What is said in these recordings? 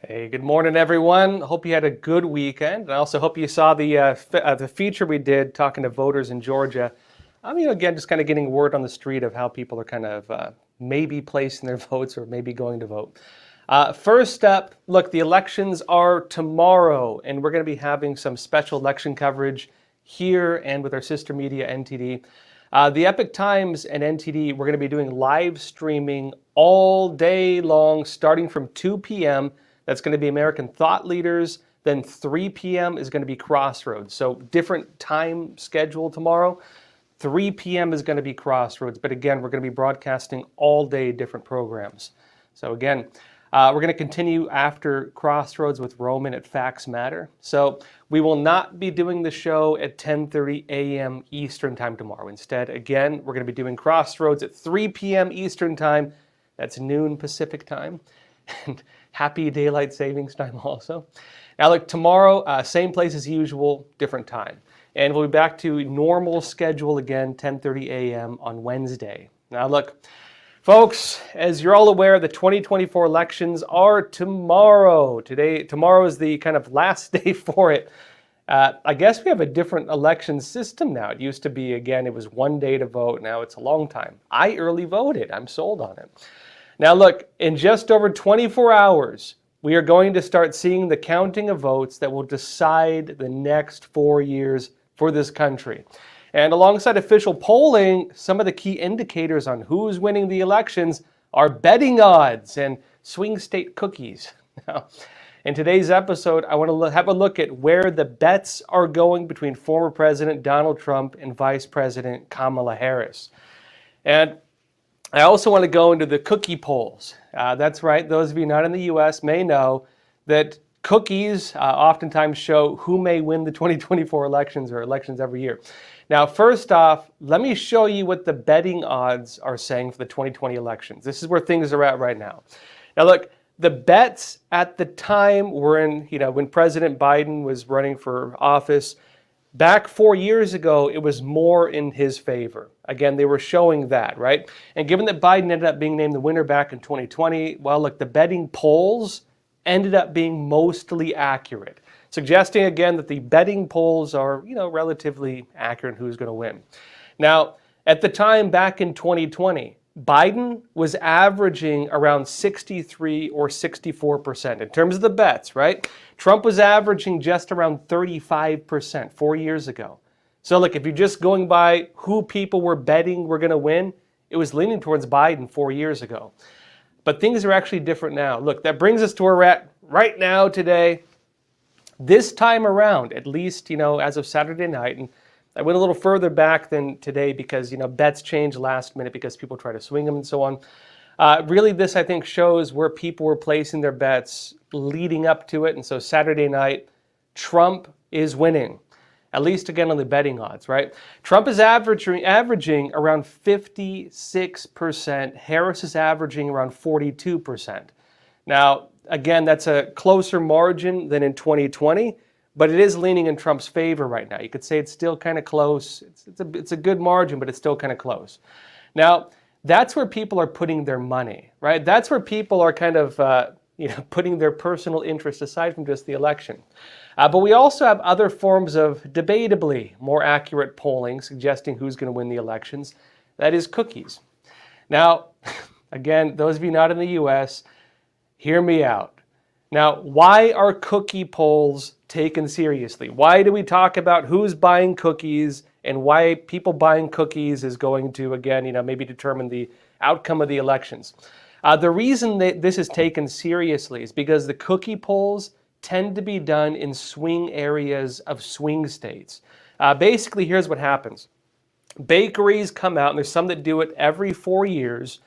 Hey, good morning, everyone. Hope you had a good weekend. I also hope you saw the feature we did talking to voters in Georgia. Again, just kind of getting word on the street of how people are kind of maybe placing their votes or maybe going to vote. First up, look, the elections are tomorrow, and we're going to be having some special election coverage here and with our sister media, NTD. The Epoch Times and NTD, we're going to be doing live streaming all day long, starting from 2 p.m. That's going to be American thought leaders. Then 3 p.m. is going to be Crossroads. So different time schedule tomorrow. 3 p.m. is going to be Crossroads. But again, we're going to be broadcasting all day different programs. So again, we're going to continue after Crossroads with Roman at Facts Matter. So we will not be doing the show at 10:30 a.m. Eastern time tomorrow. Instead, again, we're going to be doing Crossroads at 3 p.m. Eastern time. That's noon Pacific time. And happy daylight savings time also. Now look, tomorrow, same place as usual, different time. And we'll be back to normal schedule again, 10:30 a.m. on Wednesday. Now look, folks, as you're all aware, the 2024 elections are tomorrow. Tomorrow is the kind of last day for it. I guess we have a different election system now. It used to be, again, it was 1 day to vote. Now it's a long time. I early voted. I'm sold on it. Now look, in just over 24 hours, we are going to start seeing the counting of votes that will decide the next 4 years for this country. And alongside official polling, some of the key indicators on who's winning the elections are betting odds and swing state cookies. Now, in today's episode, I want to have a look at where the bets are going between former President Donald Trump and Vice President Kamala Harris. And I also want to go into the cookie polls. That's right, those of you not in the U.S. may know that cookies oftentimes show who may win the 2024 elections or elections every year. Now, first off, let me show you what the betting odds are saying for the 2020 elections. This is where things are at right now. Now, look, the bets at the time were in, when President Biden was running for office. Back 4 years ago, it was more in his favor. Again, they were showing that, right? And given that Biden ended up being named the winner back in 2020, well, look, the betting polls ended up being mostly accurate, suggesting again that the betting polls are, relatively accurate in who's going to win. Now, at the time back in 2020, Biden was averaging around 63 or 64% in terms of the bets, right? Trump was averaging just around 35% 4 years ago. So look, if you're just going by who people were betting were going to win, it was leaning towards Biden 4 years ago. But things are actually different now. Look, that brings us to where we're at right now today. This time around, at least, as of Saturday night, and I went a little further back than today because, bets change last minute because people try to swing them and so on. Really, this, I think, shows where people were placing their bets leading up to it. And so Saturday night, Trump is winning, at least again on the betting odds, right? Trump is averaging around 56%. Harris is averaging around 42%. Now, again, that's a closer margin than in 2020. But it is leaning in Trump's favor right now. You could say it's still kind of close. It's a good margin, but it's still kind of close. Now, that's where people are putting their money, right? That's where people are kind of putting their personal interest aside from just the election. But we also have other forms of debatably more accurate polling suggesting who's going to win the elections. That is cookies. Now, again, those of you not in the U.S., hear me out. Now, why are cookie polls taken seriously? Why do we talk about who's buying cookies and why people buying cookies is going to, again, maybe determine the outcome of the elections? The reason that this is taken seriously is because the cookie polls tend to be done in swing areas of swing states. Basically, here's what happens. Bakeries come out, and there's some that do it every 4 years.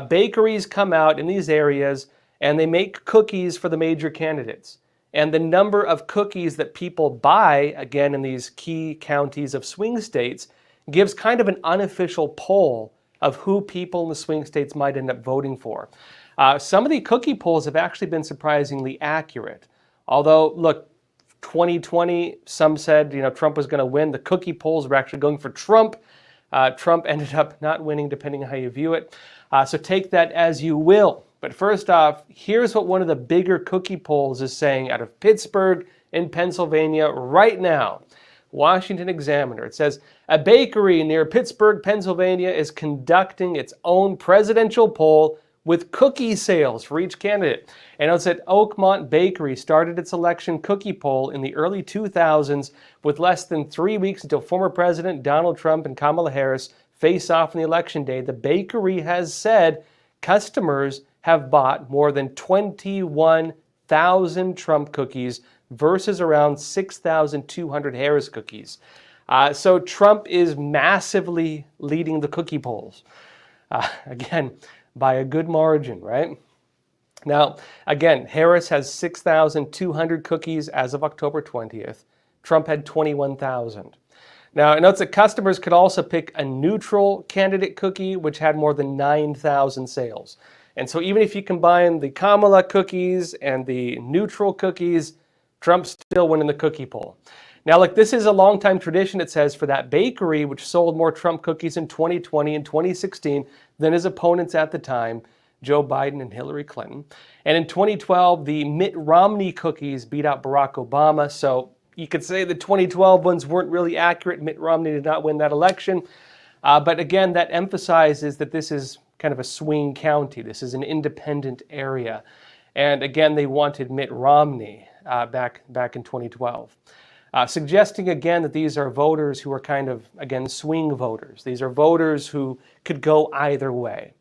Bakeries come out in these areas and they make cookies for the major candidates. And the number of cookies that people buy, again, in these key counties of swing states, gives kind of an unofficial poll of who people in the swing states might end up voting for. Some of the cookie polls have actually been surprisingly accurate. Although, look, 2020, some said, Trump was going to win. The cookie polls were actually going for Trump. Trump ended up not winning, depending on how you view it. So take that as you will. But first off, here's what one of the bigger cookie polls is saying out of Pittsburgh in Pennsylvania right now. Washington Examiner. It says, a bakery near Pittsburgh, Pennsylvania is conducting its own presidential poll with cookie sales for each candidate. And it's at Oakmont Bakery started its election cookie poll in the early 2000s with less than 3 weeks until former President Donald Trump and Kamala Harris face off on the election day. The bakery has said customers have bought more than 21,000 Trump cookies versus around 6,200 Harris cookies. So Trump is massively leading the cookie polls. Again, by a good margin, right? Now, again, Harris has 6,200 cookies as of October 20th. Trump had 21,000. Now, note that customers could also pick a neutral candidate cookie, which had more than 9,000 sales. And so even if you combine the Kamala cookies and the neutral cookies, Trump's still winning the cookie poll. Now, look, this is a long-time tradition, it says, for that bakery, which sold more Trump cookies in 2020 and 2016 than his opponents at the time, Joe Biden and Hillary Clinton. And in 2012, the Mitt Romney cookies beat out Barack Obama. So you could say the 2012 ones weren't really accurate. Mitt Romney did not win that election. But again, that emphasizes that this is kind of a swing county. This is an independent area. And again, they wanted Mitt Romney back in 2012. Suggesting again that these are voters who are kind of, again, swing voters. These are voters who could go either way.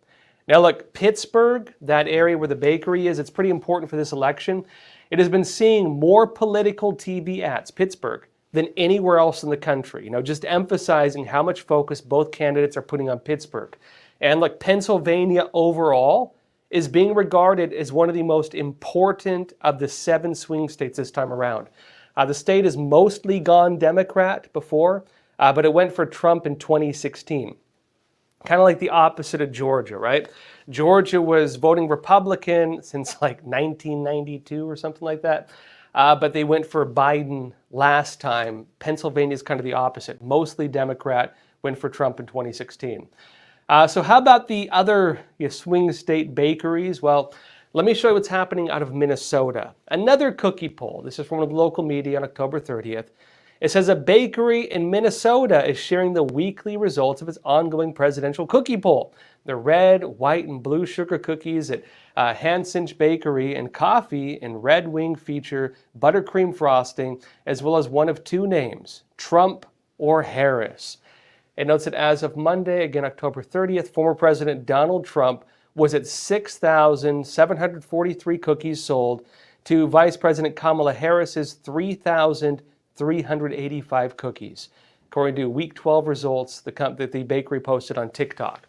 Now look, Pittsburgh, that area where the bakery is, it's pretty important for this election. It has been seeing more political TV ads, Pittsburgh, than anywhere else in the country. You know, just emphasizing how much focus both candidates are putting on Pittsburgh. And look, Pennsylvania overall is being regarded as one of the most important of the 7 swing states this time around. The state has mostly gone Democrat before, but it went for Trump in 2016. Kind of like the opposite of Georgia, right? Georgia was voting Republican since like 1992 or something like that, but they went for Biden last time. Pennsylvania is kind of the opposite, mostly Democrat, went for Trump in 2016. So how about the other swing state bakeries? Well, let me show you what's happening out of Minnesota. Another cookie poll. This is from one of the local media on October 30th. It says a bakery in Minnesota is sharing the weekly results of its ongoing presidential cookie poll. The red, white, and blue sugar cookies at Hansen's Bakery and coffee in Red Wing feature buttercream frosting, as well as one of 2 names, Trump or Harris. It notes that as of Monday, again October 30th, former President Donald Trump was at 6,743 cookies sold to Vice President Kamala Harris's 3,385 cookies, according to Week 12 results that the bakery posted on TikTok.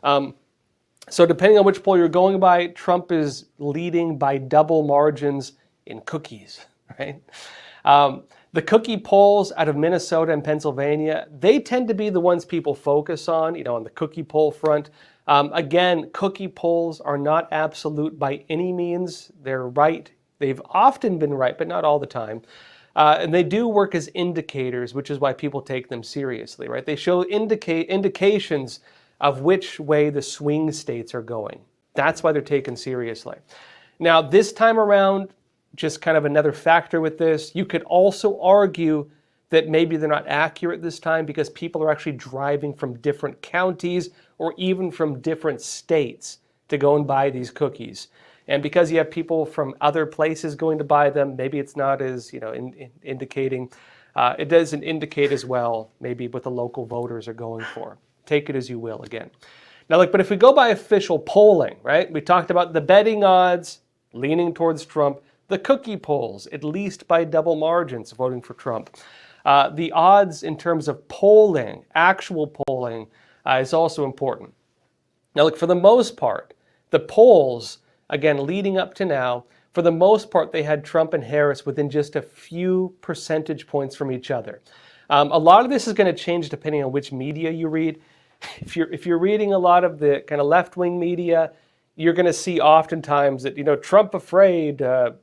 So depending on which poll you're going by, Trump is leading by double margins in cookies, right? The cookie polls out of Minnesota and Pennsylvania, they tend to be the ones people focus on, on the cookie poll front. Again, cookie polls are not absolute by any means. They're right. They've often been right, but not all the time. And they do work as indicators, which is why people take them seriously, right? They show indications of which way the swing states are going. That's why they're taken seriously. Now, this time around, just kind of another factor with this, you could also argue that maybe they're not accurate this time because people are actually driving from different counties or even from different states to go and buy these cookies. And because you have people from other places going to buy them, maybe it's not as, indicating. It doesn't indicate as well maybe what the local voters are going for. Take it as you will again. Now, look, but if we go by official polling, right? We talked about the betting odds leaning towards Trump, the cookie polls, at least by double margins, voting for Trump. The odds in terms of polling, actual polling, is also important. Now, look, for the most part, the polls, again, leading up to now, for the most part, they had Trump and Harris within just a few percentage points from each other. A lot of this is going to change depending on which media you read. If you're reading a lot of the kind of left-wing media, you're going to see oftentimes that, Trump afraid,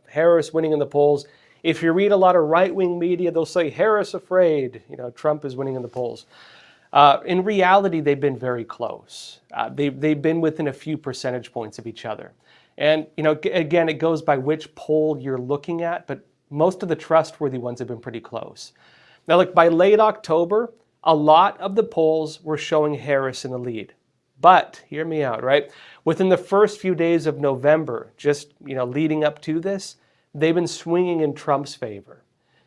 Harris winning in the polls. If you read a lot of right-wing media, they'll say Harris afraid, Trump is winning in the polls. In reality, they've been very close. They've been within a few percentage points of each other. And, again, it goes by which poll you're looking at, but most of the trustworthy ones have been pretty close. Now, look, by late October, a lot of the polls were showing Harris in the lead. But, hear me out, right? Within the first few days of November, just, leading up to this, they've been swinging in Trump's favor.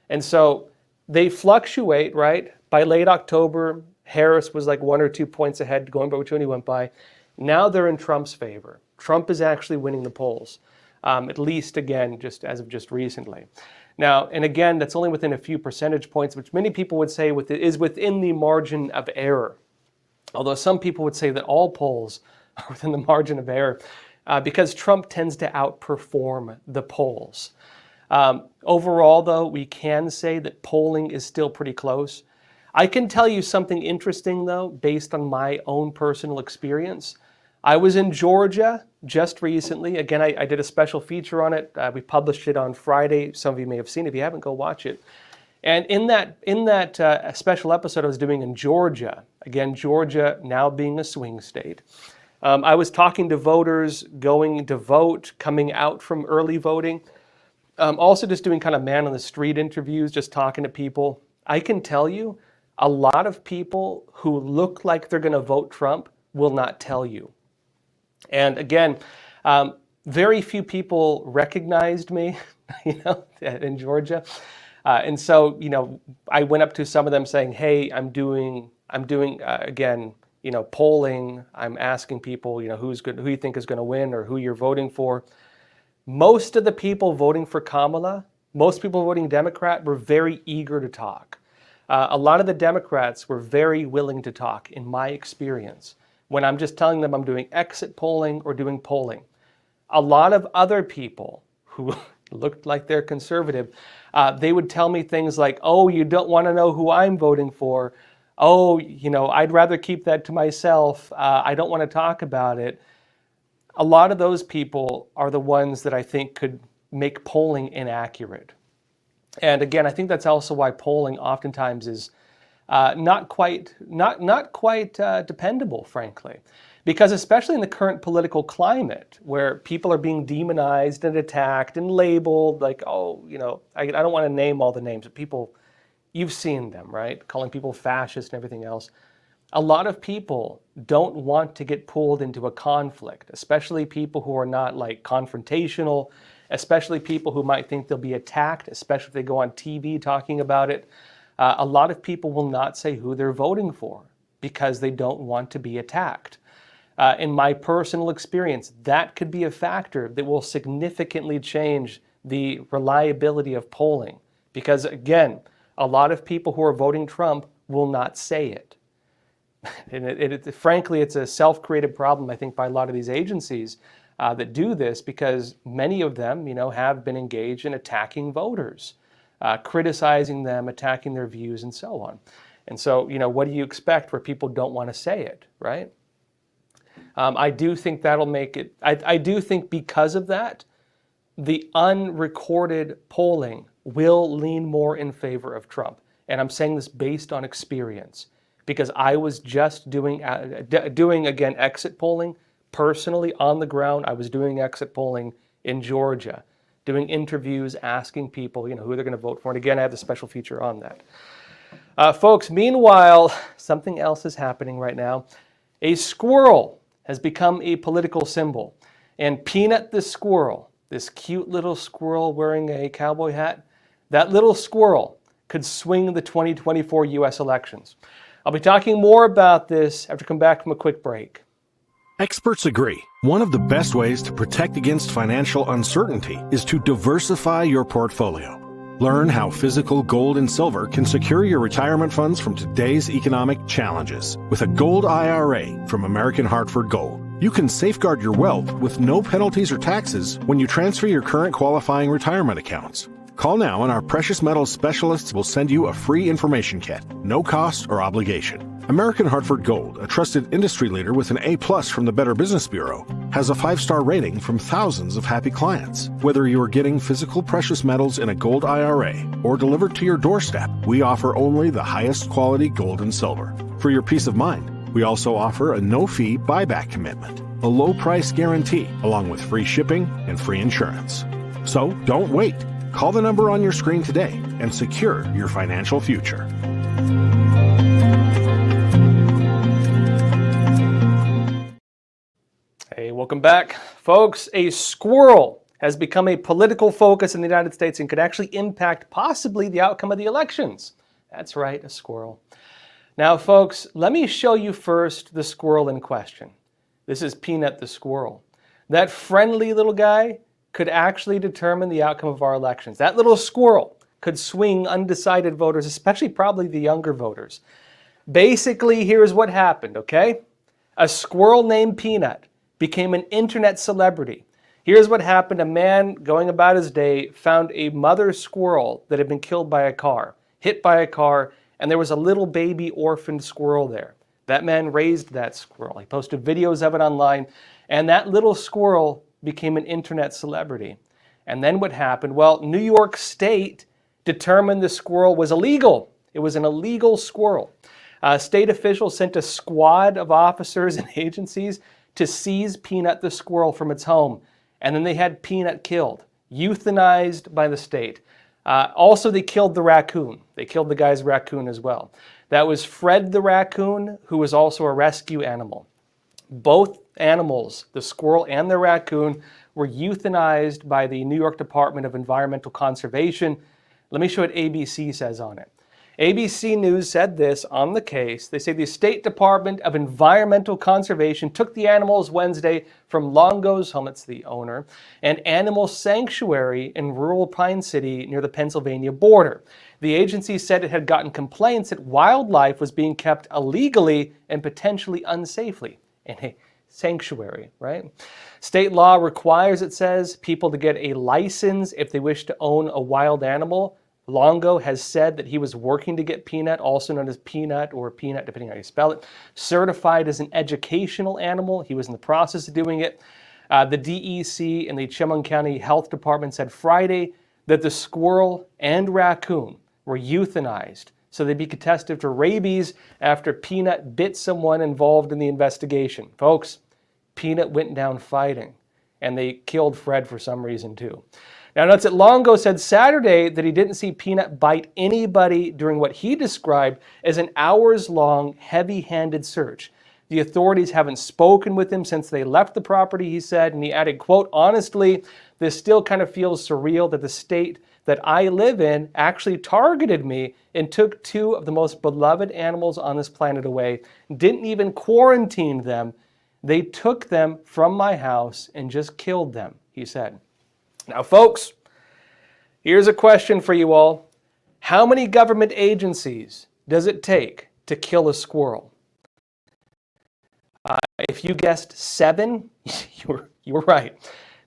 And so they fluctuate, right? By late October, Harris was like 1 or 2 points ahead, going by which one he went by. Now they're in Trump's favor. Trump is actually winning the polls, at least, again, just as of just recently. Now, and again, that's only within a few percentage points, which many people would say is within the margin of error. Although some people would say that all polls are within the margin of error because Trump tends to outperform the polls. Overall, though, we can say that polling is still pretty close. I can tell you something interesting, though, based on my own personal experience. I was in Georgia just recently. Again, I did a special feature on it. We published it on Friday. Some of you may have seen it. If you haven't, go watch it. And in that special episode I was doing in Georgia, again, Georgia now being a swing state, I was talking to voters going to vote, coming out from early voting, also just doing kind of man on the street interviews, just talking to people. I can tell you, a lot of people who look like they're going to vote Trump will not tell you. And again, very few people recognized me, in Georgia. And so, I went up to some of them saying, hey, I'm doing again, polling. I'm asking people, who you think is going to win or who you're voting for. Most of the people voting for Kamala, most people voting Democrat were very eager to talk. A lot of the Democrats were very willing to talk, in my experience, when I'm just telling them I'm doing exit polling or doing polling. A lot of other people who looked like they're conservative, they would tell me things like, oh, you don't want to know who I'm voting for. Oh, I'd rather keep that to myself. I don't want to talk about it. A lot of those people are the ones that I think could make polling inaccurate. And again, I think that's also why polling oftentimes is not quite dependable, frankly. Because especially in the current political climate, where people are being demonized and attacked and labeled, like, I don't want to name all the names, but people, you've seen them, right? Calling people fascist and everything else. A lot of people don't want to get pulled into a conflict, especially people who are not confrontational, especially people who might think they'll be attacked, especially if they go on TV talking about it. A lot of people will not say who they're voting for because they don't want to be attacked. In my personal experience, that could be a factor that will significantly change the reliability of polling. Because again, a lot of people who are voting Trump will not say it. And frankly, it's a self-created problem, I think, by a lot of these agencies that do this, because many of them, have been engaged in attacking voters, criticizing them, attacking their views, and so on. And so, what do you expect where people don't want to say it, right? I do think that'll make it, I do think because of that, the unrecorded polling will lean more in favor of Trump. And I'm saying this based on experience, because I was just doing again, exit polling personally on the ground. I was doing exit polling in Georgia, doing interviews, asking people, who they're going to vote for. And again, I have the special feature on that. Folks, meanwhile, something else is happening right now. A squirrel has become a political symbol. And Peanut the squirrel, this cute little squirrel wearing a cowboy hat, that little squirrel could swing the 2024 U.S. elections. I'll be talking more about this after I come back from a quick break. Experts agree. One of the best ways to protect against financial uncertainty is to diversify your portfolio. Learn how physical gold and silver can secure your retirement funds from today's economic challenges with a gold IRA from American Hartford Gold. You can safeguard your wealth with no penalties or taxes when you transfer your current qualifying retirement accounts. Call now and our precious metals specialists will send you a free information kit, no cost or obligation. American Hartford Gold, a trusted industry leader with an A+ from the Better Business Bureau, has a 5-star rating from thousands of happy clients. Whether you are getting physical precious metals in a gold IRA or delivered to your doorstep, we offer only the highest quality gold and silver. For your peace of mind, we also offer a no-fee buyback commitment. a low price guarantee, along with free shipping and free insurance. So don't wait. Call the number on your screen today and secure your financial future. Hey, welcome back. Folks, a squirrel has become a political focus in the United States and could actually impact possibly the outcome of the elections. That's right, a squirrel. Now, folks, let me show you first the squirrel in question. This is Peanut the squirrel. That friendly little guy could actually determine the outcome of our elections. That little squirrel could swing undecided voters, especially probably the younger voters. Basically, here's what happened, okay? A squirrel named Peanut became an internet celebrity. Here's what happened. A man going about his day found a mother squirrel that had been killed by a car, hit by a car, and there was a little baby orphaned squirrel there. That man raised that squirrel. He posted videos of it online, and that little squirrel became an internet celebrity. And then what happened? Well, New York State determined the squirrel was illegal. It was an illegal squirrel. State officials sent a squad of officers and agencies to seize Peanut the squirrel from its home. And then they had Peanut killed, euthanized by the state. Also, they killed the raccoon. They killed the guy's raccoon as well. That was Fred the raccoon, who was also a rescue animal. Both animals, the squirrel and the raccoon, were euthanized by the New York Department of Environmental Conservation. Let me show what ABC says on it. ABC News said this on the case. They say the State Department of Environmental Conservation took the animals Wednesday from Longo's home, it's the owner, an animal sanctuary in rural Pine City near the Pennsylvania border. The agency said it had gotten complaints that wildlife was being kept illegally and potentially unsafely in a sanctuary, right? State law requires, it says, people to get a license if they wish to own a wild animal. Longo has said that he was working to get Peanut, also known as Peanut or Peanut, depending on how you spell it, certified as an educational animal. He was in the process of doing it. The DEC and the Chemung County Health Department said Friday that the squirrel and raccoon were euthanized so they'd be tested for rabies after Peanut bit someone involved in the investigation. Folks, Peanut went down fighting, and they killed Fred for some reason too. Now, notice that Longo said Saturday that he didn't see Peanut bite anybody during what he described as an hours-long, heavy-handed search. The authorities haven't spoken with him since they left the property, he said, and he added, quote, honestly, this still kind of feels surreal that the state that I live in actually targeted me and took two of the most beloved animals on this planet away, didn't even quarantine them. They took them from my house and just killed them, he said. Now, folks, here's a question for you all. How many government agencies does it take to kill a squirrel? If you guessed 7, you were right.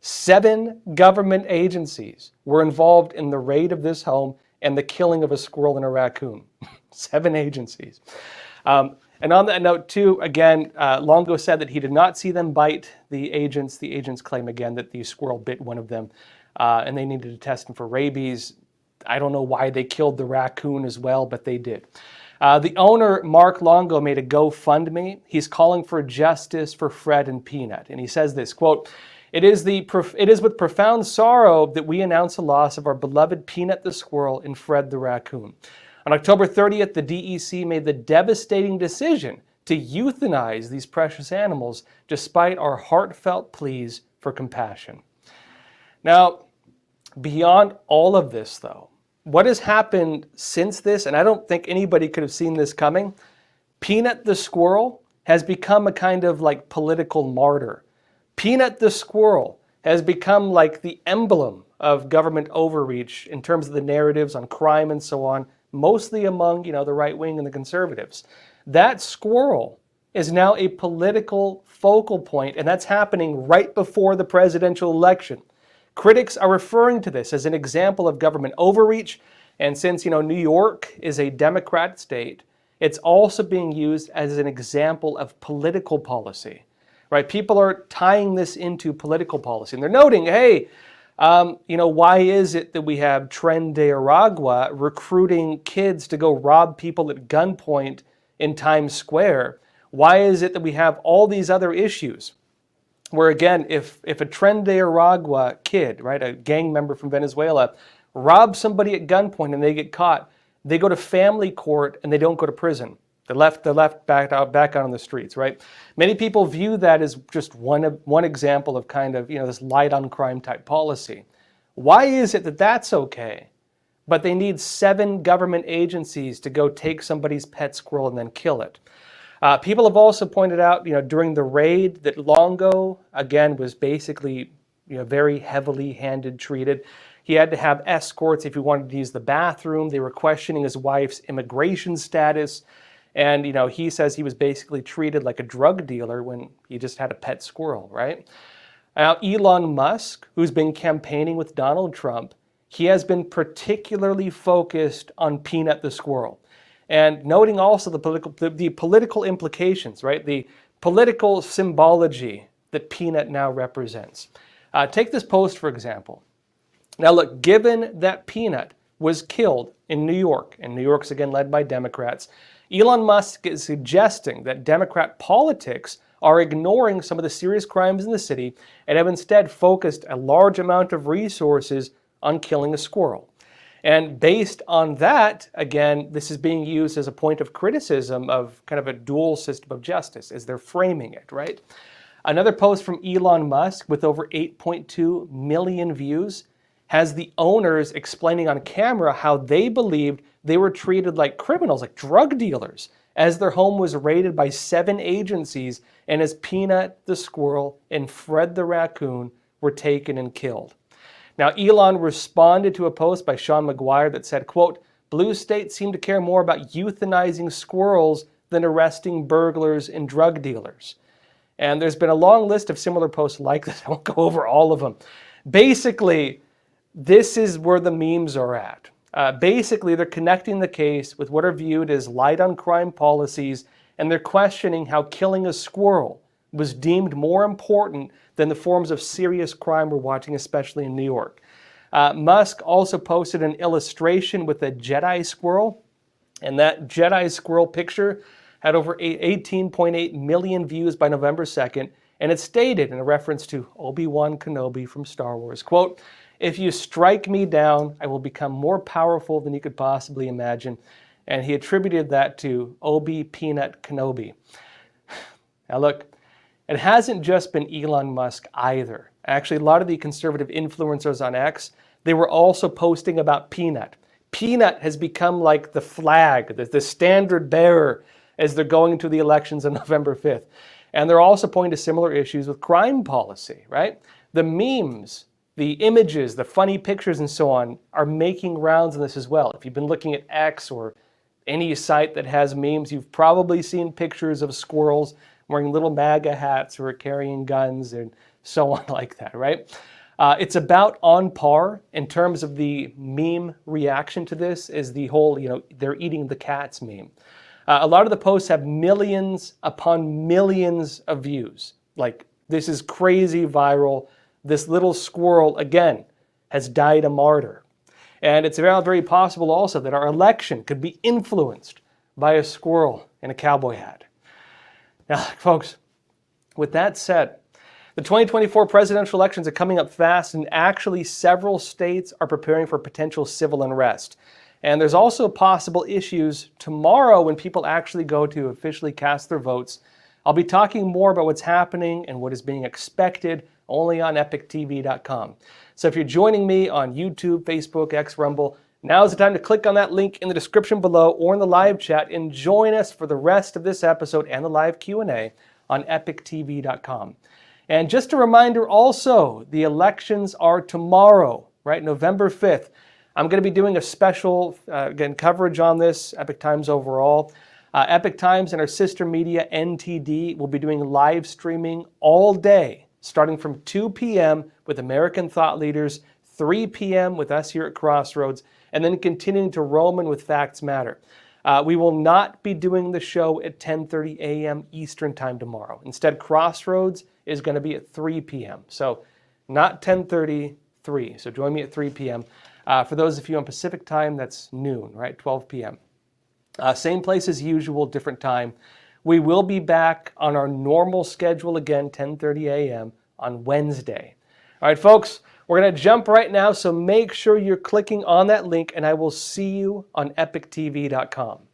7 government agencies were involved in the raid of this home and the killing of a squirrel and a raccoon. 7 agencies. And on that note, too, again, Longo said that he did not see them bite the agents. The agents claim again that the squirrel bit one of them, and they needed to test him for rabies. I don't know why they killed the raccoon as well, but they did. The owner, Mark Longo, made a GoFundMe. He's calling for justice for Fred and Peanut. And he says this, quote, it is with profound sorrow that we announce the loss of our beloved Peanut the squirrel and Fred the raccoon. On October 30th, the DEC made the devastating decision to euthanize these precious animals despite our heartfelt pleas for compassion. Now, beyond all of this, though, what has happened since this, and I don't think anybody could have seen this coming, Peanut the squirrel has become a kind of like political martyr. Peanut the squirrel has become like the emblem of government overreach in terms of the narratives on crime and so on, mostly among, the right wing and the conservatives. That squirrel is now a political focal point, and that's happening right before the presidential election. Critics are referring to this as an example of government overreach, and since, New York is a Democrat state, it's also being used as an example of political policy, right? People are tying this into political policy, and they're noting, hey, why is it that we have Tren de Aragua recruiting kids to go rob people at gunpoint in Times Square? Why is it that we have all these other issues where again, if a Tren de Aragua kid, right, a gang member from Venezuela, robs somebody at gunpoint and they get caught, they go to family court and they don't go to prison. They're left back out on the streets, right? Many people view that as just one example of kind of, this light on crime type policy. Why is it that that's okay, but they need 7 government agencies to go take somebody's pet squirrel and then kill it? People have also pointed out, during the raid that Longo, again, was basically, very heavily handed treated. He had to have escorts if he wanted to use the bathroom. They were questioning his wife's immigration status. And, he says he was basically treated like a drug dealer when he just had a pet squirrel, right? Now, Elon Musk, who's been campaigning with Donald Trump, he has been particularly focused on Peanut the squirrel. And noting also the political implications, right? The political symbology that Peanut now represents. Take this post, for example. Now look, given that Peanut was killed in New York, and New York's again led by Democrats, Elon Musk is suggesting that Democrat politics are ignoring some of the serious crimes in the city and have instead focused a large amount of resources on killing a squirrel. And based on that, again, this is being used as a point of criticism of kind of a dual system of justice as they're framing it, right? Another post from Elon Musk with over 8.2 million views has the owners explaining on camera how they believed they were treated like criminals, like drug dealers, as their home was raided by 7 agencies and as Peanut the squirrel and Fred the raccoon were taken and killed. Now, Elon responded to a post by Sean McGuire that said, quote, "Blue states seem to care more about euthanizing squirrels than arresting burglars and drug dealers." And there's been a long list of similar posts like this. I won't go over all of them. Basically, this is where the memes are at. Basically, they're connecting the case with what are viewed as light on crime policies, and they're questioning how killing a squirrel was deemed more important than the forms of serious crime we're watching, especially in New York. Musk also posted an illustration with a Jedi squirrel, and that Jedi squirrel picture had over 18.8 million views by November 2nd, and it stated, in a reference to Obi-Wan Kenobi from Star Wars, quote, "If you strike me down, I will become more powerful than you could possibly imagine." And he attributed that to Obi Peanut Kenobi. Now look, it hasn't just been Elon Musk either. Actually, a lot of the conservative influencers on X, they were also posting about Peanut. Peanut has become like the flag, the standard bearer as they're going into the elections on November 5th. And they're also pointing to similar issues with crime policy, right? The memes, the images, the funny pictures and so on are making rounds on this as well. If you've been looking at X or any site that has memes, you've probably seen pictures of squirrels wearing little MAGA hats who are carrying guns and so on like that, right? It's about on par in terms of the meme reaction to this is the whole, they're eating the cats meme. A lot of the posts have millions upon millions of views. Like, this is crazy viral. This little squirrel, again, has died a martyr. And it's very, very possible also that our election could be influenced by a squirrel in a cowboy hat. Now, folks, with that said, the 2024 presidential elections are coming up fast, and actually several states are preparing for potential civil unrest. And there's also possible issues tomorrow when people actually go to officially cast their votes. I'll be talking more about what's happening and what is being expected only on EpochTV.com. So if you're joining me on YouTube, Facebook, X, Rumble, now's the time to click on that link in the description below or in the live chat and join us for the rest of this episode and the live Q&A on EpochTV.com. And just a reminder also, the elections are tomorrow, right? November 5th. I'm going to be doing a special, again, coverage on this, Epoch Times overall. Epoch Times and our sister media, NTD, will be doing live streaming all day, starting from 2 p.m. with American thought leaders, 3 p.m. with us here at Crossroads, and then continuing to Roman with Facts Matter. We will not be doing the show at 10:30 a.m. Eastern Time tomorrow. Instead, Crossroads is going to be at 3 p.m. So not 10:30, 3. So join me at 3 p.m. For those of you on Pacific Time, that's noon, right? 12 p.m. Same place as usual, different time. We will be back on our normal schedule again, 10:30 a.m. on Wednesday. All right, folks, we're going to jump right now, so make sure you're clicking on that link, and I will see you on epochtv.com.